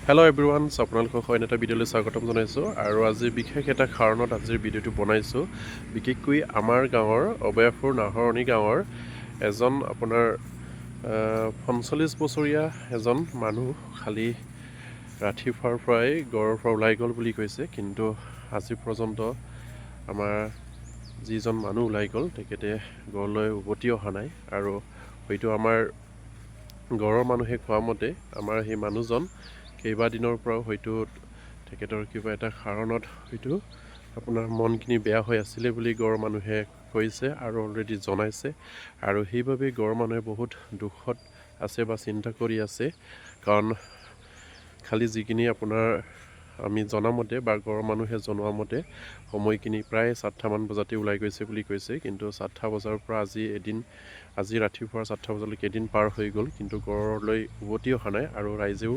Hello' everyone, আপোনালোকক অন্য এটা ভিডিঅ'লৈ স্বাগতম জনাইছোঁ। আৰু আজি বিশেষ এটা কাৰণত আজিৰ ভিডিঅ'টো বনাইছোঁ। বিশেষকৈ আমাৰ গাঁৱৰ অবয়াপুৰ নাহৰণি গাঁৱৰ এজন আপোনাৰ ৪৫ বছৰীয়া এজন মানুহ খালি ৰাতিপুৱাৰ পৰাই ঘৰৰ পৰা ওলাই গ'ল বুলি কৈছে, কিন্তু আজি পৰ্যন্ত আমাৰ যিজন মানুহ ওলাই গ'ল তেখেতে ঘৰলৈ উভতি অহা নাই। আৰু হয়তো আমাৰ ঘৰৰ মানুহে কোৱা মতে আমাৰ সেই মানুহজন কেইবাদিনৰ পৰাও হয়তো তেখেতৰ কিবা এটা কাৰণত হয়তো আপোনাৰ মনখিনি বেয়া হৈ আছিলে বুলি ঘৰৰ মানুহে কৈছে আৰু অলৰেডি জনাইছে। আৰু সেইবাবে ঘৰৰ মানুহে বহুত দুখত আছে বা চিন্তা কৰি আছে, কাৰণ খালি যিখিনি আপোনাৰ আমি জনামতে বা ঘৰৰ মানুহে জনোৱা মতে সময়খিনি প্ৰায় 7টামান বজাতে ওলাই গৈছে বুলি কৈছে, কিন্তু 7টা বজাৰ পৰা আজি ৰাতিপুৱা 7টা বজালৈকে এদিন পাৰ হৈ গ'ল, কিন্তু ঘৰলৈ উভতি অহা নাই। আৰু ৰাইজেও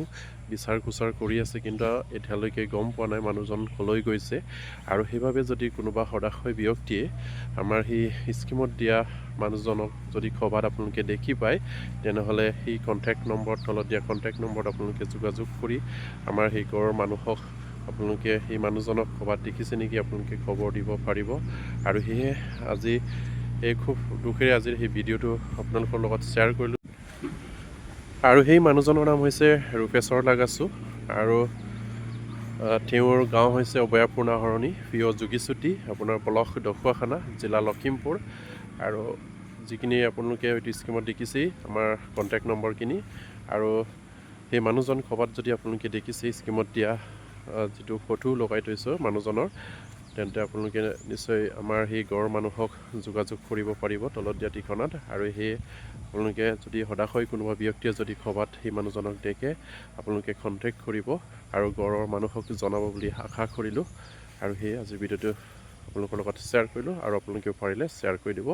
বিচাৰ কুচাৰ কৰি আছে, কিন্তু এতিয়ালৈকে গম পোৱা নাই মানুহজন ক'লৈ গৈছে। আৰু সেইবাবে যদি কোনোবা সদাশয় ব্যক্তিয়ে আমাৰ সেই স্কিমত দিয়া মানুহজনক যদি ক'ৰবাত আপোনালোকে দেখি পায়, তেনেহ'লে সেই কণ্টেক্ট নম্বৰ, তলত দিয়া কণ্টেক্ট নম্বৰত আপোনালোকে যোগাযোগ কৰি আমাৰ সেই ঘৰৰ মানুহক আপোনালোকে সেই মানুহজনক ক'ৰবাত দেখিছে নেকি আপোনালোকে খবৰ দিব পাৰিব। আৰু সেয়ে আজি এই খুব দুখেৰে আজিৰ সেই ভিডিঅ'টো আপোনালোকৰ লগত শ্বেয়াৰ কৰিলোঁ। আৰু সেই মানুহজনৰ নাম হৈছে ৰূপেশ্বৰ লাগাছু, আৰু তেওঁৰ গাঁও হৈছে অবয়াপুৰ নাহৰণি, প্ৰিয় যোগীচুটি, আপোনাৰ ব্লক দখুৱাখানা, জিলা লখিমপুৰ। আৰু যিখিনি আপোনালোকে হয়তো স্কিমত দেখিছেই আমাৰ কণ্টেক্ট নম্বৰখিনি। আৰু সেই মানুহজন ক'ৰবাত যদি আপোনালোকে দেখিছে স্কিমত দিয়া যিটো ফটো লগাই থৈছোঁ মানুহজনৰ, তেন্তে আপোনালোকে নিশ্চয় আমাৰ সেই ঘৰৰ মানুহক যোগাযোগ কৰিব পাৰিব তলত দিয়া ঠিকনাত। আৰু সেয়ে আপোনালোকে যদি সদাশয় কোনোবা ব্যক্তিয়ে যদি ক'ৰবাত সেই মানুহজনক দেখে আপোনালোকে কণ্টেক্ট কৰিব আৰু ঘৰৰ মানুহক জনাব বুলি আশা কৰিলোঁ। আৰু সেয়ে আজিৰ ভিডিঅ'টো আপোনালোকৰ লগত শ্বেয়াৰ কৰিলোঁ, আৰু আপোনালোকেও পাৰিলে শ্বেয়াৰ কৰি দিব।